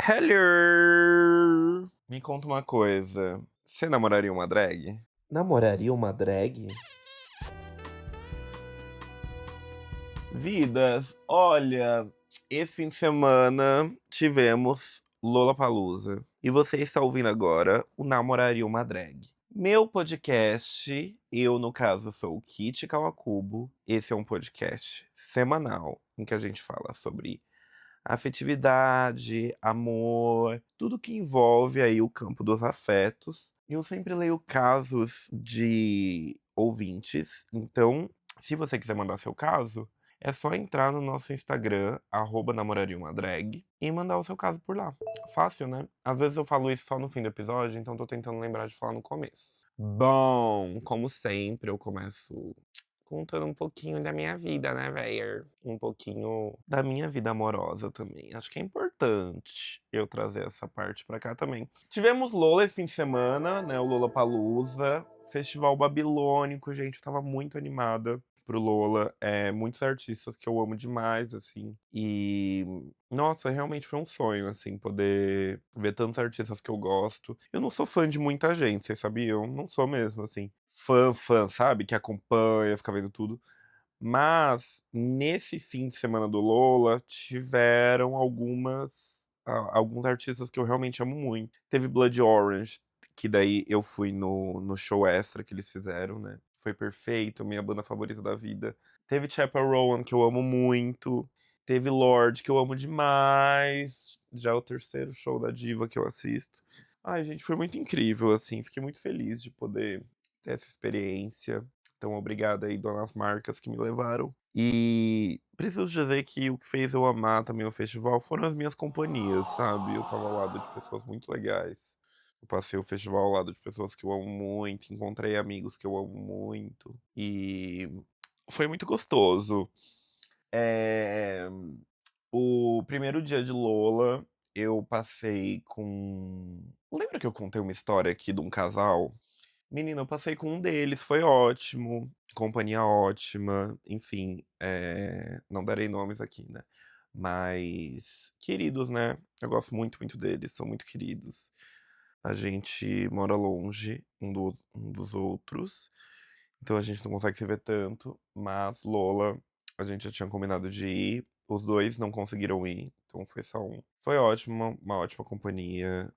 Hello! Me conta uma coisa. Você namoraria uma drag? Namoraria uma drag? Vidas, olha, esse fim de semana tivemos Lollapalooza. E você está ouvindo agora o Namoraria uma Drag. Meu podcast, eu no caso sou o Kit Kawakubo. Esse é um podcast semanal em que a gente fala sobre afetividade, amor, tudo que envolve aí o campo dos afetos. Eu sempre leio casos de ouvintes, então, se você quiser mandar seu caso, é só entrar no nosso Instagram, @namorariaumadrag, e mandar o seu caso por lá. Fácil, né? Às vezes eu falo isso só no fim do episódio, então tô tentando lembrar de falar no começo. Bom, como sempre, eu começo contando um pouquinho da minha vida, né, véia? Um pouquinho da minha vida amorosa também. Acho que é importante eu trazer essa parte pra cá também. Tivemos Lola esse fim de semana, né? O Lollapalooza, Festival Babilônico, gente, eu tava muito animada pro Lola. Muitos artistas que eu amo demais, assim. E, nossa, realmente foi um sonho, assim, poder ver tantos artistas que eu gosto. Eu não sou fã de muita gente, vocês sabiam? Não sou mesmo, assim. Fã, sabe? Que acompanha, fica vendo tudo. Mas, nesse fim de semana do Lola, tiveram alguns artistas que eu realmente amo muito. Teve Blood Orange, que daí eu fui no show extra que eles fizeram, né? Foi perfeito, minha banda favorita da vida. Teve Chappell Rowan, que eu amo muito. Teve Lorde, que eu amo demais. Já é o terceiro show da diva que eu assisto. Ai, gente, foi muito incrível, assim. Fiquei muito feliz de poder ter essa experiência. Então, obrigado aí, donas marcas que me levaram. E preciso dizer que o que fez eu amar também o festival foram as minhas companhias, sabe? Eu tava ao lado de pessoas muito legais. Eu passei o festival ao lado de pessoas que eu amo muito, encontrei amigos que eu amo muito. E foi muito gostoso. É, O primeiro dia de Lola, eu passei com. Lembra que eu contei uma história aqui de um casal? Menina, eu passei com um deles, foi ótimo, companhia ótima, enfim, não darei nomes aqui, né? Mas queridos, né? Eu gosto muito deles, são muito queridos. A gente mora longe um dos outros, então a gente não consegue se ver tanto, mas Lola, a gente já tinha combinado de ir, os dois não conseguiram ir, então foi só um. Foi ótimo, uma ótima companhia,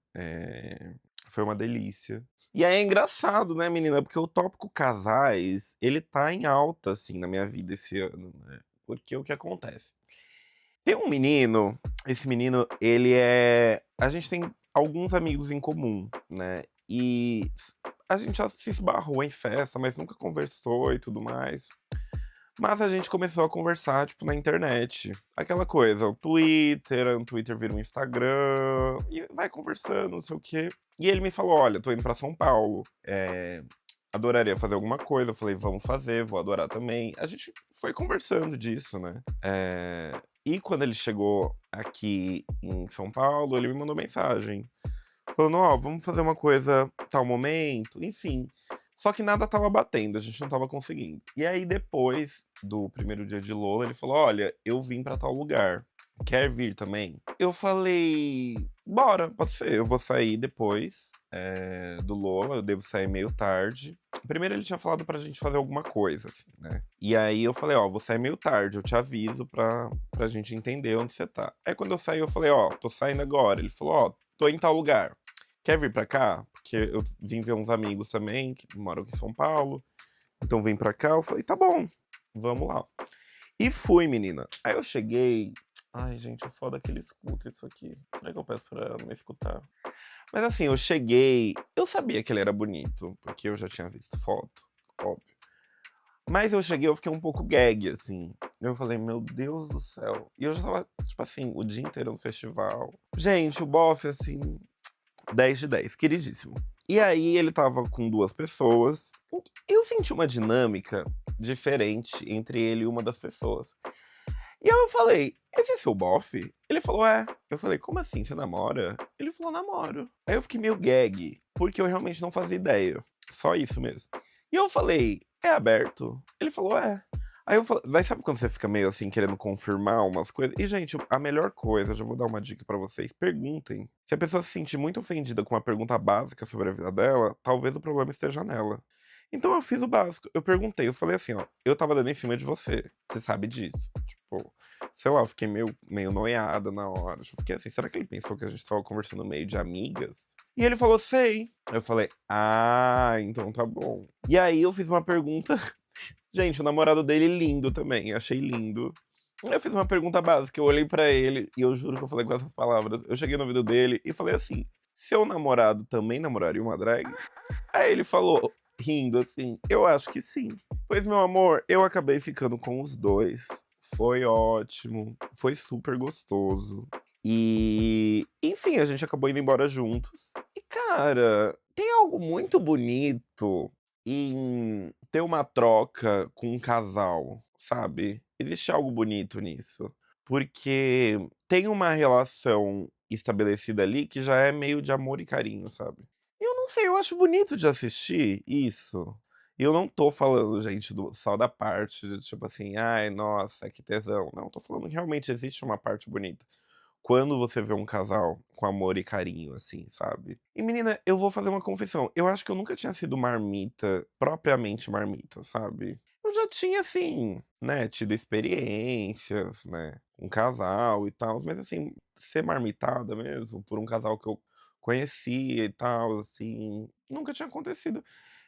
foi uma delícia. E aí é engraçado, né, menina? Porque o tópico casais, ele tá em alta, assim, na minha vida esse ano, né? Porque o que acontece? Tem um menino, esse menino, ele é. A gente tem alguns amigos em comum, né? E a gente já se esbarrou em festa, mas nunca conversou e tudo mais. Mas a gente começou a conversar, tipo, na internet. Aquela coisa, o Twitter vira um Instagram, e vai conversando, não sei o quê. E ele me falou: olha, tô indo pra São Paulo. Adoraria fazer alguma coisa. Eu falei, vamos fazer, vou adorar também. A gente foi conversando disso, né? E quando ele chegou aqui em São Paulo, ele me mandou mensagem. Falando, ó, vamos fazer uma coisa tal momento, enfim. Só que nada tava batendo, a gente não tava conseguindo. E aí, depois do primeiro dia de Lola, ele falou: olha, eu vim pra tal lugar. Quer vir também? Eu falei, bora, pode ser. Eu vou sair depois do Lola, eu devo sair meio tarde. Primeiro ele tinha falado pra gente fazer alguma coisa, assim, né? E aí eu falei, ó, vou sair meio tarde, eu te aviso pra gente entender onde você tá. Aí quando eu saí, eu falei, ó, tô saindo agora. Ele falou, ó, tô em tal lugar. Quer vir pra cá? Porque eu vim ver uns amigos também que moram aqui em São Paulo. Então vem pra cá. Eu falei, tá bom, vamos lá. E fui, menina. Aí eu cheguei. Ai, gente, o foda é que ele escuta isso aqui. Será que eu peço pra não escutar? Mas assim, eu cheguei. Eu sabia que ele era bonito, porque eu já tinha visto foto, óbvio. Mas eu cheguei, eu fiquei um pouco gag, assim. Eu falei, meu Deus do céu. E eu já tava, tipo assim, o dia inteiro no festival. Gente, o bofe, assim, 10 de 10, queridíssimo. E aí ele tava com duas pessoas. Eu senti uma dinâmica diferente entre ele e uma das pessoas. E aí eu falei, esse é seu bofe? Ele falou, é. Eu falei, como assim, você namora? Ele falou, namoro. Aí eu fiquei meio gag, porque eu realmente não fazia ideia. Só isso mesmo. E eu falei, é aberto? Ele falou, é. Aí eu falei, vai, sabe quando você fica meio assim querendo confirmar umas coisas? E, gente, a melhor coisa, eu já vou dar uma dica pra vocês, perguntem. Se a pessoa se sentir muito ofendida com uma pergunta básica sobre a vida dela, talvez o problema esteja nela. Então eu fiz o básico, eu perguntei, eu falei assim, ó, eu tava dando em cima de você sabe disso? Tipo, sei lá, eu fiquei meio noiada na hora. Eu fiquei assim, será que ele pensou que a gente tava conversando meio de amigas? E ele falou, sei. Eu falei, ah, então tá bom. E aí eu fiz uma pergunta. Gente, o namorado dele lindo também, achei lindo. Eu fiz uma pergunta básica, eu olhei pra ele e eu juro que eu falei com essas palavras. Eu cheguei no ouvido dele e falei assim: seu namorado também namoraria uma drag? Aí ele falou, rindo assim, eu acho que sim. Pois, meu amor, eu acabei ficando com os dois. Foi ótimo, foi super gostoso. E, enfim, a gente acabou indo embora juntos. E, cara, tem algo muito bonito em ter uma troca com um casal, sabe? Existe algo bonito nisso. Porque tem uma relação estabelecida ali que já é meio de amor e carinho, sabe? Eu não sei, eu acho bonito de assistir isso. E eu não tô falando, gente, só da parte de tipo assim, ai, nossa, que tesão. Não, tô falando que realmente existe uma parte bonita. Quando você vê um casal com amor e carinho, assim, sabe? E menina, eu vou fazer uma confissão. Eu acho que eu nunca tinha sido marmita, propriamente marmita, sabe? Eu já tinha, assim, né, tido experiências, né, com casal e tal, mas assim, ser marmitada mesmo, por um casal que eu conhecia e tal, assim, nunca tinha acontecido.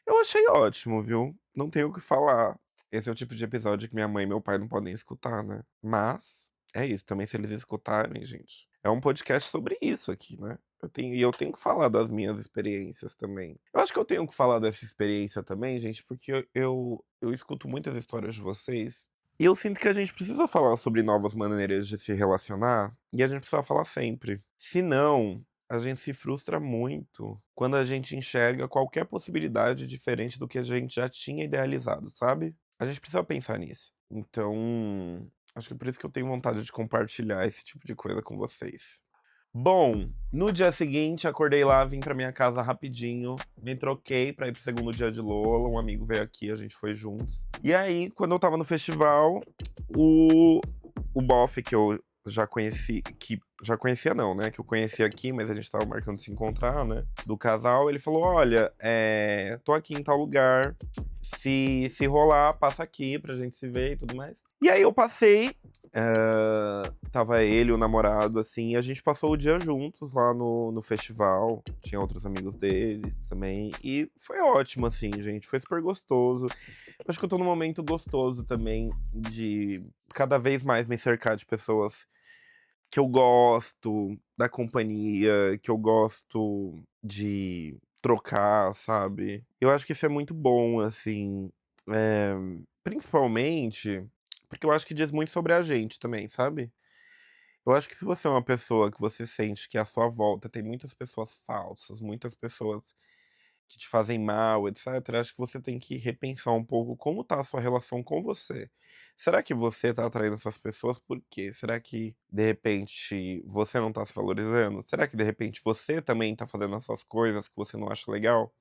Eu achei ótimo, viu? Não tenho o que falar. Esse é o tipo de episódio que minha mãe e meu pai não podem escutar, né? Mas é isso, também se eles escutarem, gente. É um podcast sobre isso aqui, né? Eu tenho que falar das minhas experiências também. Eu acho que eu tenho que falar dessa experiência também, gente, porque eu escuto muitas histórias de vocês. E eu sinto que a gente precisa falar sobre novas maneiras de se relacionar. E a gente precisa falar sempre. Se não, a gente se frustra muito quando a gente enxerga qualquer possibilidade diferente do que a gente já tinha idealizado, sabe? A gente precisa pensar nisso. Então, acho que é por isso que eu tenho vontade de compartilhar esse tipo de coisa com vocês. Bom, no dia seguinte, acordei lá, vim pra minha casa rapidinho, me troquei pra ir pro segundo dia de Lola, um amigo veio aqui, a gente foi juntos. E aí, quando eu tava no festival, o, o bofe que eu já conheci, que já conhecia não, né, que eu conheci aqui, mas a gente tava marcando de se encontrar, né, do casal, ele falou, olha, tô aqui em tal lugar, se rolar, passa aqui pra gente se ver e tudo mais. E aí eu passei, tava ele, o namorado, assim, e a gente passou o dia juntos lá no festival. Tinha outros amigos deles também. E foi ótimo, assim, gente. Foi super gostoso. Acho que eu tô num momento gostoso também de cada vez mais me cercar de pessoas que eu gosto da companhia, que eu gosto de trocar, sabe? Eu acho que isso é muito bom, assim. eh, Principalmente porque eu acho que diz muito sobre a gente também, sabe? Eu acho que se você é uma pessoa que você sente que à sua volta tem muitas pessoas falsas, muitas pessoas que te fazem mal, etc., acho que você tem que repensar um pouco como tá a sua relação com você. Será que você tá atraindo essas pessoas por quê? Será que, de repente, você não tá se valorizando? Será que, de repente, você também tá fazendo essas coisas que você não acha legal?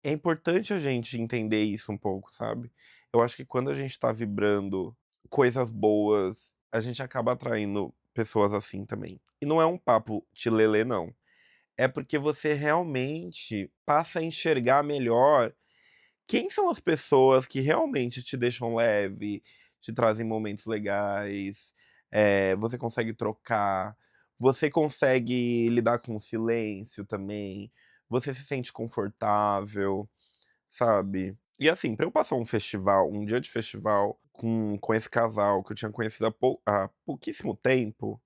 É importante a gente entender isso um pouco, sabe? Eu acho que quando a gente tá vibrando coisas boas, a gente acaba atraindo pessoas assim também. E não é um papo tilelê, não. É porque você realmente passa a enxergar melhor quem são as pessoas que realmente te deixam leve, te trazem momentos legais, você consegue trocar, você consegue lidar com o silêncio também, você se sente confortável, sabe? E assim, pra eu passar um dia de festival com esse casal que eu tinha conhecido há pouquíssimo tempo,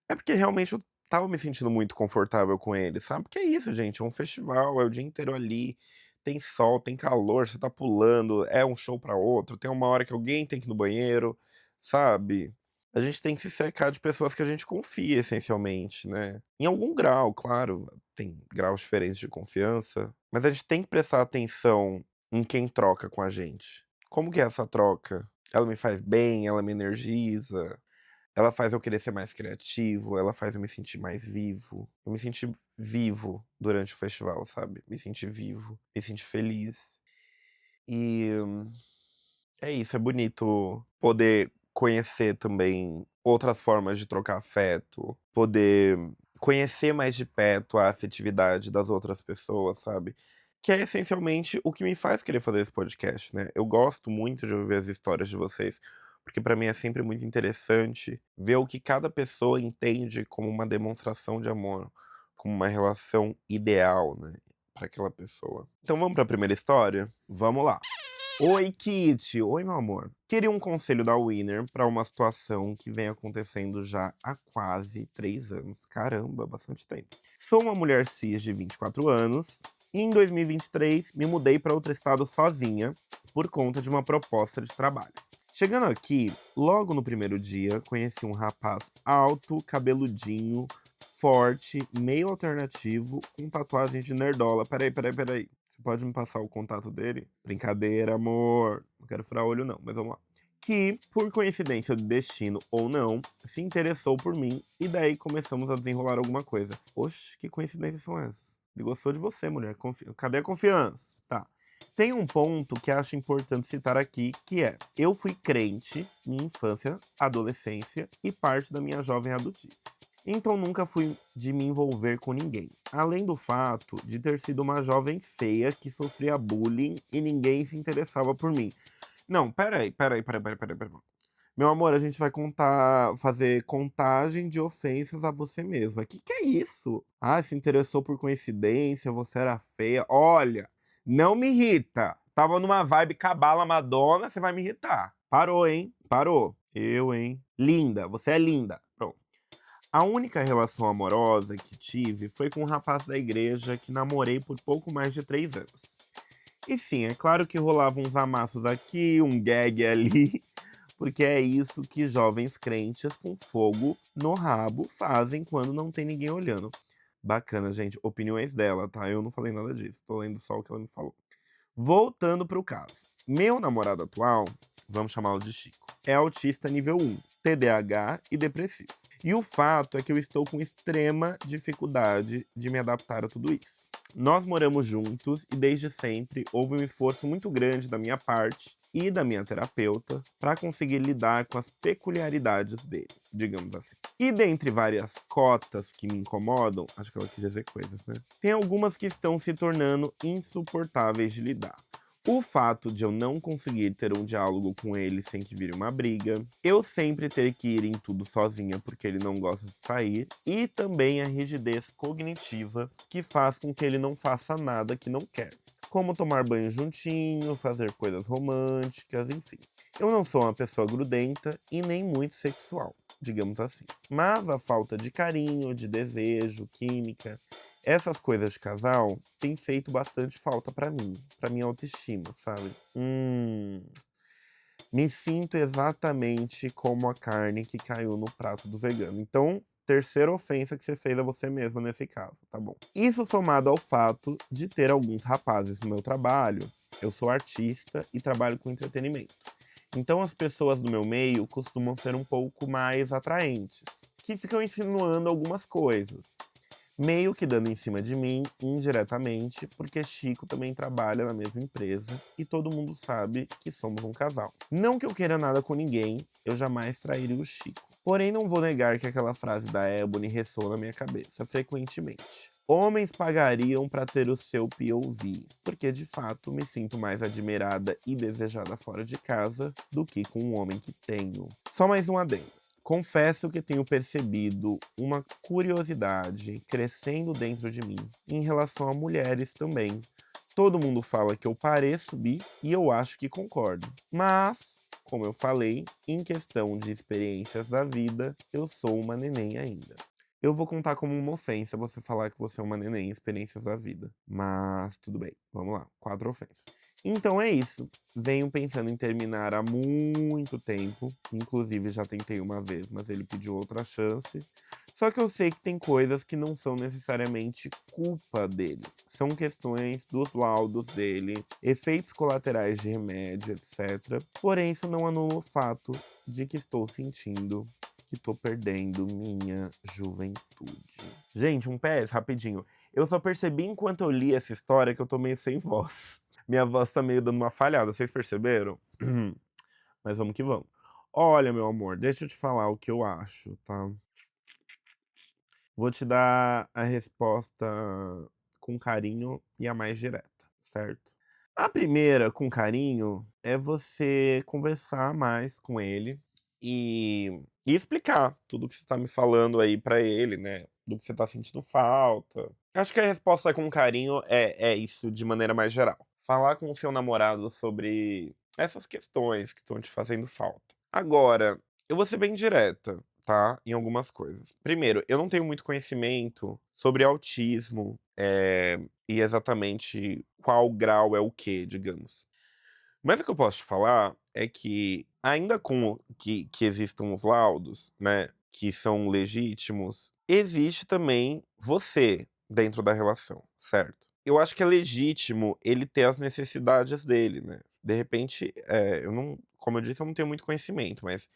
é porque realmente eu estava me sentindo muito confortável com ele, sabe? Porque é isso, gente, é um festival, é o dia inteiro ali, tem sol, tem calor, você tá pulando, é um show pra outro, tem uma hora que alguém tem que ir no banheiro, sabe? A gente tem que se cercar de pessoas que a gente confia, essencialmente, né? Em algum grau, claro, tem graus diferentes de confiança, mas a gente tem que prestar atenção em quem troca com a gente. Como que é essa troca? Ela me faz bem, ela me energiza, ela faz eu querer ser mais criativo, ela faz eu me sentir mais vivo. Eu me senti vivo durante o festival, sabe? Me senti vivo, me senti feliz. E É isso, é bonito poder conhecer também outras formas de trocar afeto, poder conhecer mais de perto a afetividade das outras pessoas, sabe. Que é essencialmente o que me faz querer fazer esse podcast, né. Eu gosto muito de ouvir as histórias de vocês, porque pra mim é sempre muito interessante ver o que cada pessoa entende como uma demonstração de amor, como uma relação ideal, né, pra aquela pessoa. Então vamos pra primeira história? Vamos lá. Oi, Kitty. Oi, meu amor. Queria um conselho da Winner para uma situação que vem acontecendo já há quase 3 anos. Caramba, bastante tempo. Sou uma mulher cis de 24 anos e em 2023 me mudei para outro estado sozinha por conta de uma proposta de trabalho. Chegando aqui, logo no primeiro dia, conheci um rapaz alto, cabeludinho, forte, meio alternativo, com tatuagens de nerdola. Peraí. Você pode me passar o contato dele? Brincadeira, amor. Não quero furar olho, não, mas vamos lá. Que, por coincidência do destino ou não, se interessou por mim e daí começamos a desenrolar alguma coisa. Oxe, que coincidências são essas? Ele gostou de você, mulher. Cadê a confiança? Tá. Tem um ponto que acho importante citar aqui, que é: eu fui crente minha infância, adolescência e parte da minha jovem adultice. Então nunca fui de me envolver com ninguém. Além do fato de ter sido uma jovem feia que sofria bullying e ninguém se interessava por mim. Não, peraí. Meu amor, a gente vai fazer contagem de ofensas a você mesma. Que é isso? Ah, se interessou por coincidência, você era feia. Olha, não me irrita. Tava numa vibe cabala Madonna, você vai me irritar. Parou, hein? Parou. Eu, hein? Linda, você é linda. Pronto. A única relação amorosa que tive foi com um rapaz da igreja que namorei por pouco mais de 3 anos. E sim, é claro que rolavam uns amassos aqui, um gag ali, porque é isso que jovens crentes com fogo no rabo fazem quando não tem ninguém olhando. Bacana, gente. Opiniões dela, tá? Eu não falei nada disso. Tô lendo só o que ela me falou. Voltando pro caso. Meu namorado atual, vamos chamá-lo de Chico, é autista nível 1, TDAH e depressivo. E o fato é que eu estou com extrema dificuldade de me adaptar a tudo isso. Nós moramos juntos e desde sempre houve um esforço muito grande da minha parte e da minha terapeuta para conseguir lidar com as peculiaridades dele, digamos assim. E dentre várias cotas que me incomodam, acho que ela quis dizer coisas, né? Tem algumas que estão se tornando insuportáveis de lidar. O fato de eu não conseguir ter um diálogo com ele sem que vire uma briga, eu sempre ter que ir em tudo sozinha porque ele não gosta de sair, e também a rigidez cognitiva que faz com que ele não faça nada que não quer, como tomar banho juntinho, fazer coisas românticas, enfim. Eu não sou uma pessoa grudenta e nem muito sexual, digamos assim. Mas a falta de carinho, de desejo, química, essas coisas de casal tem feito bastante falta pra minha autoestima, sabe? Me sinto exatamente como a carne que caiu no prato do vegano. Então, terceira ofensa que você fez a você mesma nesse caso, tá bom? Isso somado ao fato de ter alguns rapazes no meu trabalho, eu sou artista e trabalho com entretenimento. Então as pessoas do meu meio costumam ser um pouco mais atraentes, que ficam insinuando algumas coisas, meio que dando em cima de mim indiretamente, porque Chico também trabalha na mesma empresa e todo mundo sabe que somos um casal. Não que eu queira nada com ninguém, eu jamais trairia o Chico. Porém, não vou negar que aquela frase da Ebony ressoa na minha cabeça frequentemente. Homens pagariam para ter o seu POV, porque de fato me sinto mais admirada e desejada fora de casa do que com um homem que tenho. Só mais um adendo. Confesso que tenho percebido uma curiosidade crescendo dentro de mim em relação a mulheres também. Todo mundo fala que eu pareço bi e eu acho que concordo. Mas, como eu falei, em questão de experiências da vida, eu sou uma neném ainda. Eu vou contar como uma ofensa você falar que você é uma neném em experiências da vida. Mas tudo bem, vamos lá, 4 ofensas. Então é isso. Venho pensando em terminar há muito tempo. Inclusive já tentei uma vez, mas ele pediu outra chance. Só que eu sei que tem coisas que não são necessariamente culpa dele. São questões dos laudos dele, efeitos colaterais de remédio, etc. Porém, isso não anula o fato de que estou sentindo que estou perdendo minha juventude. Gente, um PS, rapidinho. Eu só percebi enquanto eu li essa história que eu tô meio sem voz. Minha voz tá meio dando uma falhada, vocês perceberam? Mas vamos que vamos. Olha, meu amor, deixa eu te falar o que eu acho, tá? Vou te dar a resposta com carinho e a mais direta, certo? A primeira, com carinho, é você conversar mais com ele e explicar tudo que você tá me falando aí pra ele, né? Do que você tá sentindo falta. Acho que a resposta com carinho é isso de maneira mais geral. Falar com o seu namorado sobre essas questões que estão te fazendo falta. Agora, eu vou ser bem direta, tá? Em algumas coisas. Primeiro, eu não tenho muito conhecimento sobre autismo, e exatamente qual grau é o quê, digamos. Mas o que eu posso te falar é que, ainda com que existam os laudos, né, que são legítimos, existe também você dentro da relação, certo? Eu acho que é legítimo ele ter as necessidades dele, né? De repente, eu não, como eu disse, eu não tenho muito conhecimento, mas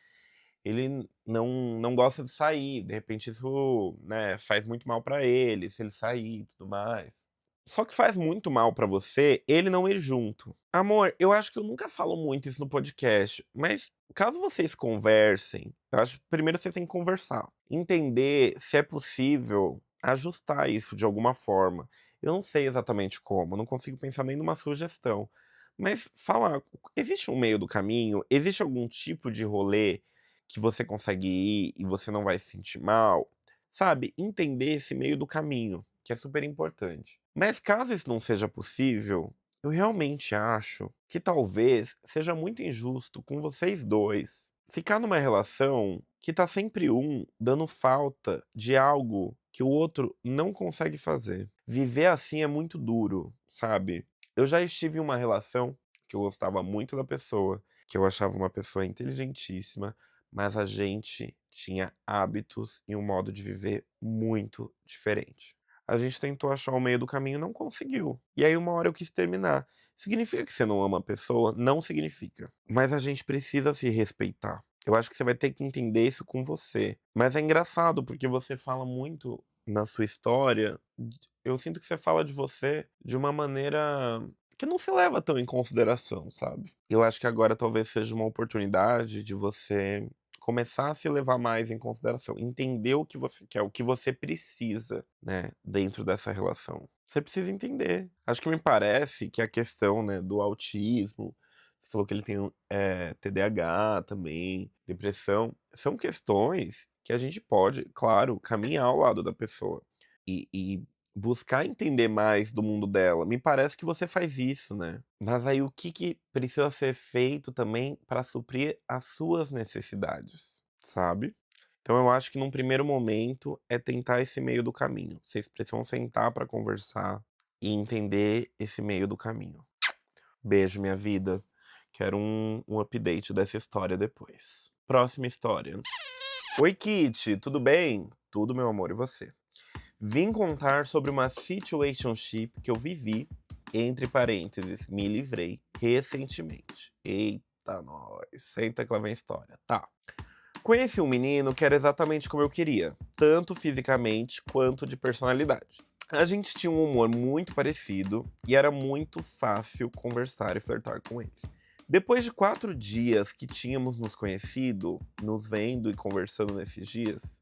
ele não gosta de sair, de repente isso, né, faz muito mal pra ele, se ele sair e tudo mais. Só que faz muito mal pra você ele não ir junto. Amor, eu acho que eu nunca falo muito isso no podcast, mas caso vocês conversem, eu acho que primeiro vocês têm que conversar. Entender se é possível ajustar isso de alguma forma. Eu não sei exatamente como, não consigo pensar nem numa sugestão. Mas falar, existe um meio do caminho? Existe algum tipo de rolê que você consegue ir e você não vai se sentir mal? Sabe? Entender esse meio do caminho, que é super importante. Mas caso isso não seja possível, eu realmente acho que talvez seja muito injusto com vocês dois ficar numa relação que tá sempre um dando falta de algo que o outro não consegue fazer. Viver assim é muito duro, sabe? Eu já estive em uma relação que eu gostava muito da pessoa, que eu achava uma pessoa inteligentíssima, mas a gente tinha hábitos e um modo de viver muito diferente. A gente tentou achar o meio do caminho e não conseguiu. E aí uma hora eu quis terminar. Significa que você não ama a pessoa? Não significa. Mas a gente precisa se respeitar. Eu acho que você vai ter que entender isso com você. Mas é engraçado porque você fala muito na sua história. Eu sinto que você fala de você de uma maneira que não se leva tão em consideração, sabe? Eu acho que agora talvez seja uma oportunidade de você começar a se levar mais em consideração, entender o que você quer, o que você precisa, né, dentro dessa relação. Você precisa entender. Acho que me parece que a questão, né, do autismo, você falou que ele tem TDAH também, depressão, são questões que a gente pode, claro, caminhar ao lado da pessoa e buscar entender mais do mundo dela. Me parece que você faz isso, né? Mas aí o que precisa ser feito também para suprir as suas necessidades, sabe? Então eu acho que num primeiro momento é tentar esse meio do caminho. Vocês precisam sentar para conversar e entender esse meio do caminho. Beijo, minha vida. Quero um update dessa história depois. Próxima história. Oi, Kitty, tudo bem? Tudo, meu amor, e você? Vim contar sobre uma situationship que eu vivi, entre parênteses, me livrei recentemente. Eita, nós. Senta que lá vem a história. Tá. Conheci um menino que era exatamente como eu queria, tanto fisicamente quanto de personalidade. A gente tinha um humor muito parecido e era muito fácil conversar e flertar com ele. Depois de 4 dias que tínhamos nos conhecido, nos vendo e conversando nesses dias,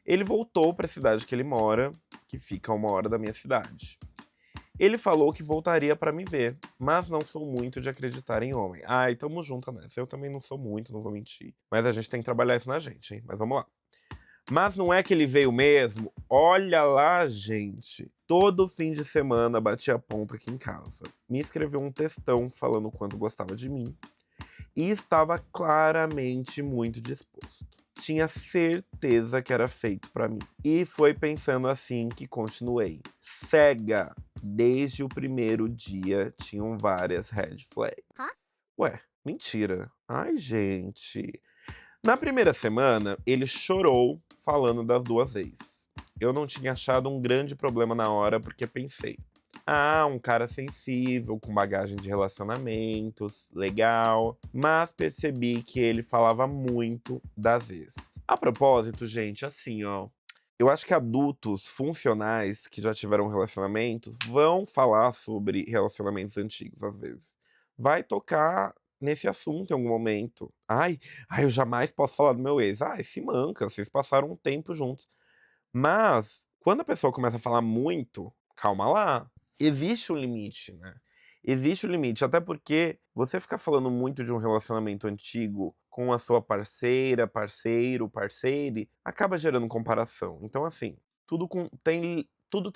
ele voltou para a cidade que ele mora, que fica a 1 hora da minha cidade. Ele falou que voltaria para me ver, mas não sou muito de acreditar em homem. Ai, tamo junto nessa. Eu também não sou muito, não vou mentir. Mas a gente tem que trabalhar isso na gente, hein? Mas vamos lá. Mas não é que ele veio mesmo? Olha lá, gente. Todo fim de semana batia ponto aqui em casa. Me escreveu um textão falando o quanto gostava de mim e estava claramente muito disposto. Tinha certeza que era feito pra mim. E foi pensando assim que continuei. Cega. Desde o primeiro dia tinham várias red flags. Ué, mentira. Ai, gente. Na primeira semana, ele chorou falando das 2 ex. Eu não tinha achado um grande problema na hora porque pensei: ah, um cara sensível, com bagagem de relacionamentos, legal. Mas percebi que ele falava muito das ex. A propósito, gente, assim, ó. Eu acho que adultos funcionais que já tiveram relacionamentos vão falar sobre relacionamentos antigos, às vezes. Vai tocar nesse assunto em algum momento. Ai, eu jamais posso falar do meu ex. Ai, se manca, vocês passaram um tempo juntos. Mas, quando a pessoa começa a falar muito, calma lá, existe um limite, né? Existe um limite, até porque você ficar falando muito de um relacionamento antigo com a sua parceira, parceiro, parceire, acaba gerando comparação. Então, assim, tudo tem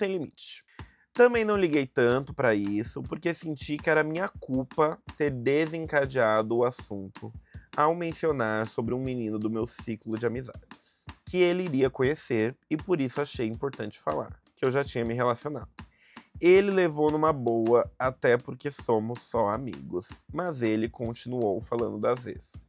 limite. Também não liguei tanto pra isso, porque senti que era minha culpa ter desencadeado o assunto ao mencionar sobre um menino do meu ciclo de amizades, que ele iria conhecer e por isso achei importante falar, que eu já tinha me relacionado. Ele levou numa boa, até porque somos só amigos, mas ele continuou falando das ex.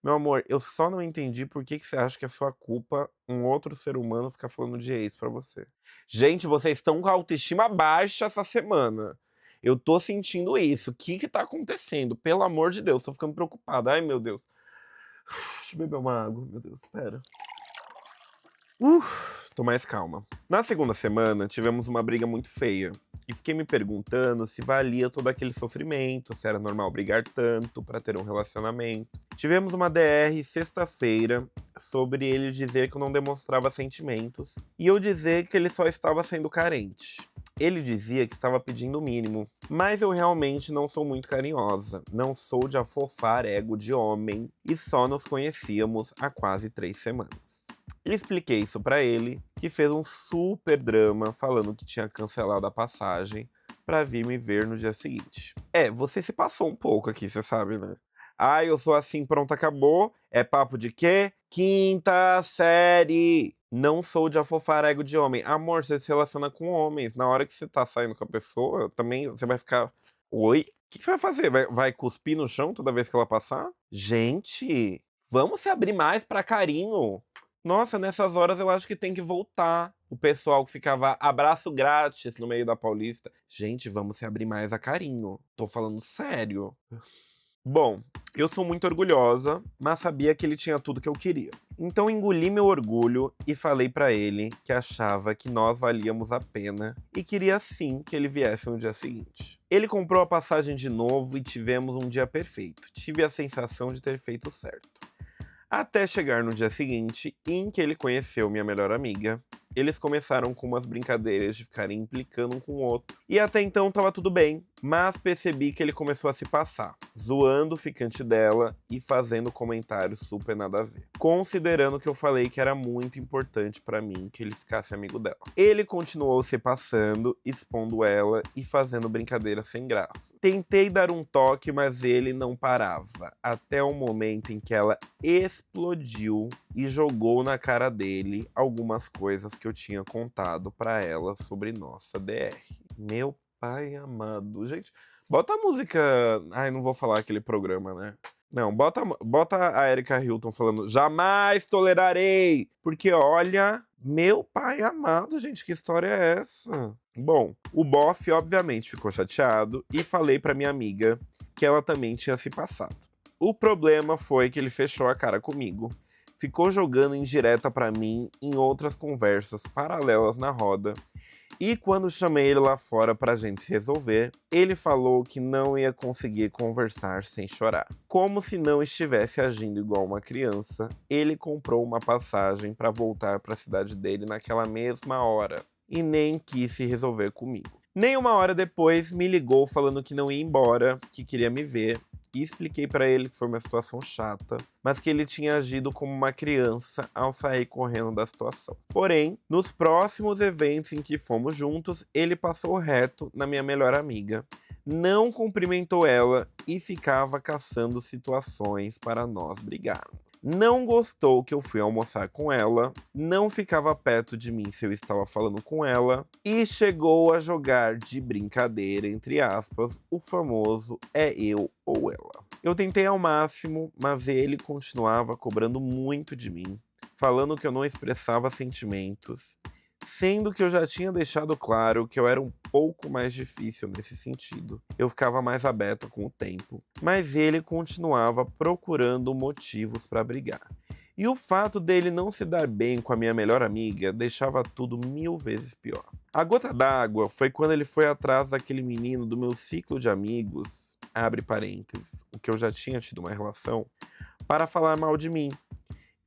Meu amor, eu só não entendi por que que você acha que é sua culpa um outro ser humano ficar falando de ex pra você. Gente, vocês estão com a autoestima baixa essa semana. Eu tô sentindo isso. O que que tá acontecendo? Pelo amor de Deus, tô ficando preocupada. Ai, meu Deus. Deixa eu beber uma água, meu Deus, espera. Tô mais calma. Na segunda semana, tivemos uma briga muito feia. E fiquei me perguntando se valia todo aquele sofrimento, se era normal brigar tanto pra ter um relacionamento. Tivemos uma DR sexta-feira sobre ele dizer que eu não demonstrava sentimentos e eu dizer que ele só estava sendo carente. Ele dizia que estava pedindo o mínimo, mas eu realmente não sou muito carinhosa, não sou de afofar ego de homem e só nos conhecíamos há quase 3 semanas. Expliquei isso pra ele, que fez um super drama falando que tinha cancelado a passagem pra vir me ver no dia seguinte. Você se passou um pouco aqui, você sabe, né? Eu sou assim, pronto, acabou. É papo de quê? Quinta série! Não sou de afofar ego de homem. Amor, você se relaciona com homens. Na hora que você tá saindo com a pessoa, também você vai ficar. Oi? O que você vai fazer? Vai cuspir no chão toda vez que ela passar? Gente, vamos se abrir mais pra carinho. Nossa, nessas horas eu acho que tem que voltar o pessoal que ficava abraço grátis no meio da Paulista. Gente, vamos se abrir mais a carinho. Tô falando sério. Bom, eu sou muito orgulhosa, mas sabia que ele tinha tudo que eu queria. Então engoli meu orgulho e falei pra ele que achava que nós valíamos a pena e queria sim que ele viesse no dia seguinte. Ele comprou a passagem de novo e tivemos um dia perfeito. Tive a sensação de ter feito certo. Até chegar no dia seguinte, em que ele conheceu minha melhor amiga, eles começaram com umas brincadeiras de ficarem implicando um com o outro. E até então tava tudo bem, mas percebi que ele começou a se passar, zoando o ficante dela e fazendo comentários super nada a ver. Considerando que eu falei que era muito importante pra mim que ele ficasse amigo dela. Ele continuou se passando, expondo ela e fazendo brincadeiras sem graça. Tentei dar um toque, mas ele não parava, até o momento em que ela explodiu e jogou na cara dele algumas coisas que eu tinha contado pra ela sobre nossa DR. Meu pai amado. Gente, bota a música. Ai, não vou falar aquele programa, né? Não, bota a Erika Hilton falando jamais tolerarei. Porque olha, meu pai amado, gente, que história é essa? Bom, o bofe obviamente ficou chateado e falei pra minha amiga que ela também tinha se passado. O problema foi que ele fechou a cara comigo, ficou jogando indireta pra mim em outras conversas paralelas na roda, e quando chamei ele lá fora pra gente se resolver, ele falou que não ia conseguir conversar sem chorar. Como se não estivesse agindo igual uma criança, ele comprou uma passagem pra voltar pra cidade dele naquela mesma hora, e nem quis se resolver comigo. Nem uma hora depois, me ligou falando que não ia embora, que queria me ver, e expliquei pra ele que foi uma situação chata, mas que ele tinha agido como uma criança ao sair correndo da situação. Porém, nos próximos eventos em que fomos juntos, ele passou reto na minha melhor amiga, não cumprimentou ela e ficava caçando situações para nós brigarmos. Não gostou que eu fui almoçar com ela, não ficava perto de mim se eu estava falando com ela e chegou a jogar de brincadeira, entre aspas, o famoso é eu ou ela. Eu tentei ao máximo, mas ele continuava cobrando muito de mim, falando que eu não expressava sentimentos, sendo que eu já tinha deixado claro que eu era um pouco mais difícil nesse sentido. Eu ficava mais aberta com o tempo, mas ele continuava procurando motivos para brigar. E o fato dele não se dar bem com a minha melhor amiga deixava tudo 1000 vezes pior. A gota d'água foi quando ele foi atrás daquele menino do meu ciclo de amigos. abre parênteses, o que eu já tinha tido uma relação, para falar mal de mim.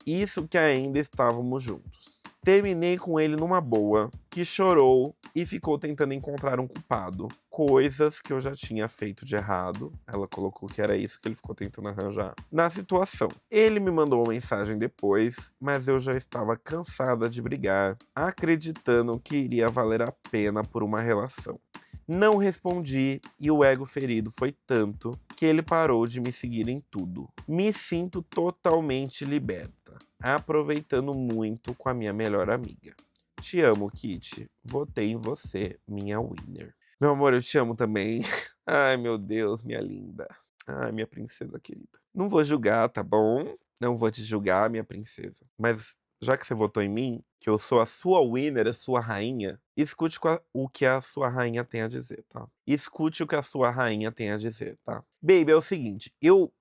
Isso que ainda estávamos juntos. Terminei com ele numa boa, que chorou e ficou tentando encontrar um culpado. Coisas que eu já tinha feito de errado. Ela colocou que era isso que ele ficou tentando arranjar. Na situação. Ele me mandou uma mensagem depois, mas eu já estava cansada de brigar, acreditando que iria valer a pena por uma relação. Não respondi e o ego ferido foi tanto que ele parou de me seguir em tudo. Me sinto totalmente liberta, aproveitando muito com a minha melhor amiga. Te amo, Kitty. Votei em você, minha winner. Meu amor, eu te amo também. Ai, meu Deus, minha linda. Ai, minha princesa querida. Não vou julgar, tá bom? Não vou te julgar, minha princesa. Mas já que você votou em mim, que eu sou a sua winner, a sua rainha, escute o que a sua rainha tem a dizer, tá? Escute o que a sua rainha tem a dizer, tá? Baby, é o seguinte, eu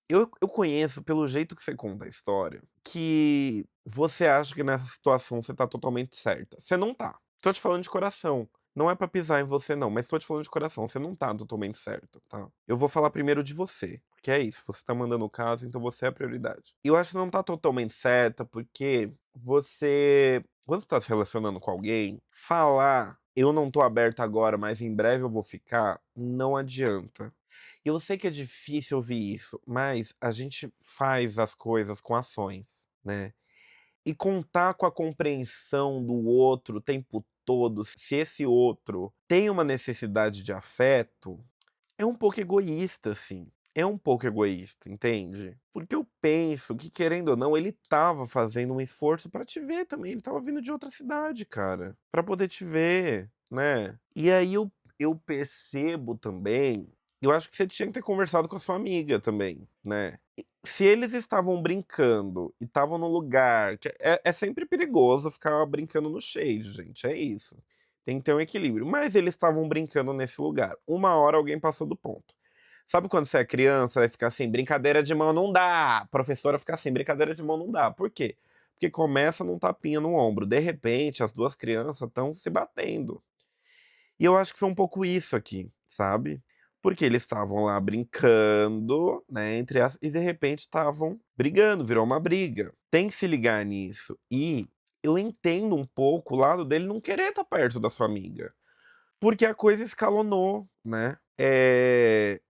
conheço pelo jeito que você conta a história, que você acha que nessa situação você tá totalmente certa. Você não tá. Tô te falando de coração. Não é pra pisar em você, não, mas tô te falando de coração. Você não tá totalmente certo, tá? Eu vou falar primeiro de você, porque é isso. Você tá mandando o caso, então você é a prioridade. E eu acho que não tá totalmente certa, porque você, quando você tá se relacionando com alguém, falar eu não tô aberta agora, mas em breve eu vou ficar, não adianta. Eu sei que é difícil ouvir isso, mas a gente faz as coisas com ações, né? E contar com a compreensão do outro o tempo todo, se esse outro tem uma necessidade de afeto, é um pouco egoísta, assim. É um pouco egoísta, entende? Porque eu penso que, querendo ou não, ele estava fazendo um esforço pra te ver também. Ele estava vindo de outra cidade, cara, pra poder te ver, né? E aí eu percebo também. Eu acho que você tinha que ter conversado com a sua amiga também, né? Se eles estavam brincando e estavam no lugar. É sempre perigoso ficar brincando no shade, gente. É isso. Tem que ter um equilíbrio. Mas eles estavam brincando nesse lugar. Uma hora alguém passou do ponto. Sabe quando você é criança e fica assim, brincadeira de mão não dá? A professora fica assim, brincadeira de mão não dá. Por quê? Porque começa num tapinha no ombro. De repente, as duas crianças estão se batendo. E eu acho que foi um pouco isso aqui, sabe? Porque eles estavam lá brincando, né, e de repente estavam brigando, virou uma briga. Tem que se ligar nisso. E eu entendo um pouco o lado dele não querer estar perto da sua amiga. Porque a coisa escalonou, né.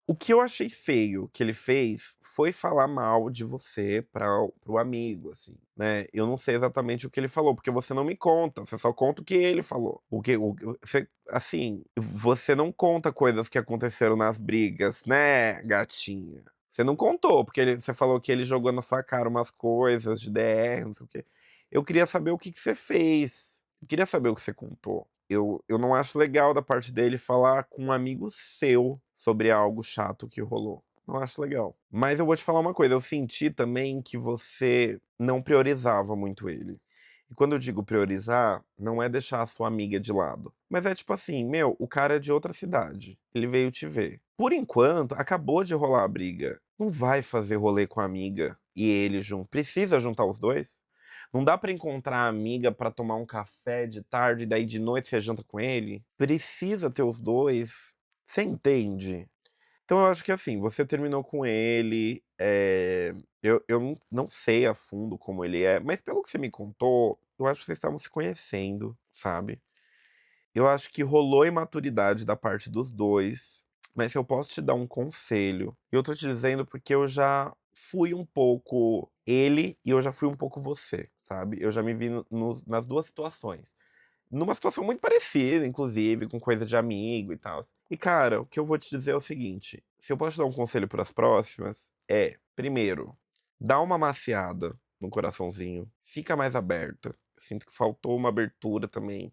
O que eu achei feio que ele fez foi falar mal de você para o amigo, assim, né. Eu não sei exatamente o que ele falou, porque você não me conta, você só conta o que ele falou. O que você assim, você não conta coisas que aconteceram nas brigas, né, gatinha. Você não contou, porque você falou que ele jogou na sua cara umas coisas de DR, não sei o quê. Eu queria saber o que que você fez. Eu queria saber o que você contou. Eu não acho legal da parte dele falar com um amigo seu sobre algo chato que rolou. Não acho legal. Mas eu vou te falar uma coisa, eu senti também que você não priorizava muito ele. E quando eu digo priorizar, não é deixar a sua amiga de lado. Mas é tipo assim, meu, o cara é de outra cidade. Ele veio te ver. Por enquanto, acabou de rolar a briga. Não vai fazer rolê com a amiga e ele junto. Precisa juntar os dois? Não dá pra encontrar a amiga pra tomar um café de tarde, daí de noite você janta com ele? Precisa ter os dois. Você entende? Então eu acho que assim, você terminou com ele, eu não sei a fundo como ele é, mas pelo que você me contou, eu acho que vocês estavam se conhecendo, sabe? Eu acho que rolou imaturidade da parte dos dois, mas se eu posso te dar um conselho, eu tô te dizendo porque eu já fui um pouco ele e eu já fui um pouco você, sabe? Eu já me vi nas duas situações. Numa situação muito parecida, inclusive, com coisa de amigo e tal. E, cara, o que eu vou te dizer é o seguinte: se eu posso te dar um conselho para as próximas, primeiro, dá uma maciada no coraçãozinho, fica mais aberta. Eu sinto que faltou uma abertura também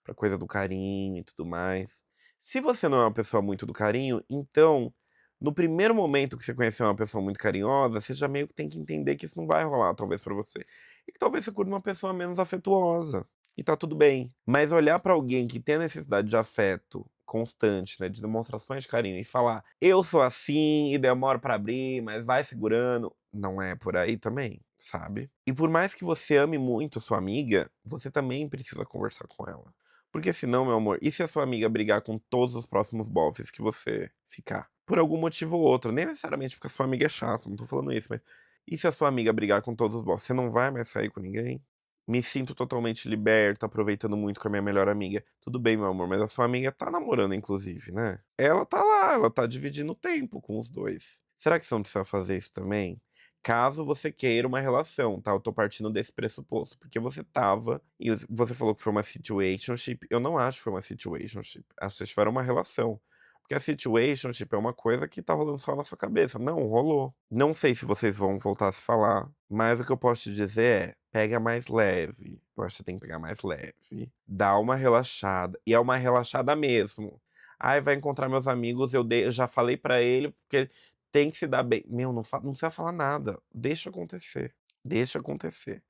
pra coisa do carinho e tudo mais. Se você não é uma pessoa muito do carinho, então, no primeiro momento que você conhecer uma pessoa muito carinhosa, você já meio que tem que entender que isso não vai rolar, talvez, pra você. E que talvez você curta uma pessoa menos afetuosa. E tá tudo bem. Mas olhar pra alguém que tem a necessidade de afeto constante, né, de demonstrações de carinho e falar, eu sou assim e demoro pra abrir, mas vai segurando, não é por aí também, sabe? E por mais que você ame muito sua amiga, você também precisa conversar com ela. Porque senão, meu amor, e se a sua amiga brigar com todos os próximos bofs que você ficar? Por algum motivo ou outro, nem necessariamente porque a sua amiga é chata, não tô falando isso, mas e se a sua amiga brigar com todos os bofs? Você não vai mais sair com ninguém? Me sinto totalmente liberto, aproveitando muito com a minha melhor amiga. Tudo bem, meu amor, mas a sua amiga tá namorando, inclusive, né? Ela tá lá, ela tá dividindo o tempo com os dois. Será que você não precisa fazer isso também? Caso você queira uma relação, tá? Eu tô partindo desse pressuposto, porque você tava e você falou que foi uma situationship. Eu não acho que foi uma situationship. Acho que vocês tiveram uma relação. Porque a situationship é uma coisa que tá rolando só na sua cabeça. Não, rolou. Não sei se vocês vão voltar a se falar, mas o que eu posso te dizer é, pega mais leve. Eu acho que você tem que pegar mais leve. Dá uma relaxada. E é uma relaxada mesmo. Ai, vai encontrar meus amigos, eu já falei pra ele, porque tem que se dar bem. Meu, não precisa falar nada. Deixa acontecer. Deixa acontecer.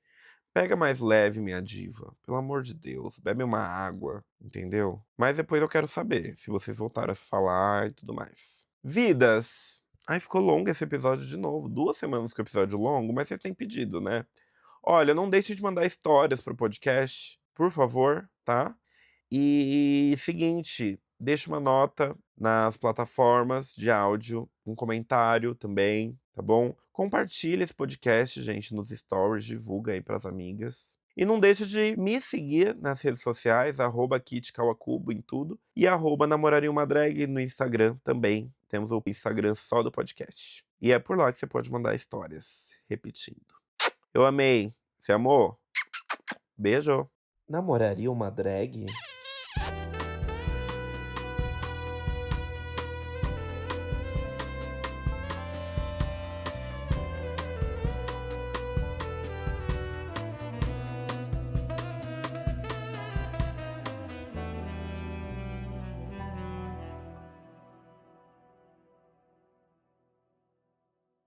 Pega mais leve, minha diva. Pelo amor de Deus. Bebe uma água, entendeu? Mas depois eu quero saber se vocês voltaram a se falar e tudo mais. Vidas! Ai, ficou longo esse episódio de novo. 2 semanas com o episódio longo, mas vocês têm pedido, né? Olha, não deixe de mandar histórias pro podcast, por favor, tá? E seguinte, deixa uma nota nas plataformas de áudio, um comentário também, tá bom? Compartilha esse podcast, gente, nos stories, divulga aí pras amigas. E não deixa de me seguir nas redes sociais, @KitKawakubo em tudo, e @namoraria uma drag no Instagram também. Temos o Instagram só do podcast. E é por lá que você pode mandar histórias, repetindo. Eu amei. Você amou? Beijo. Namoraria uma drag?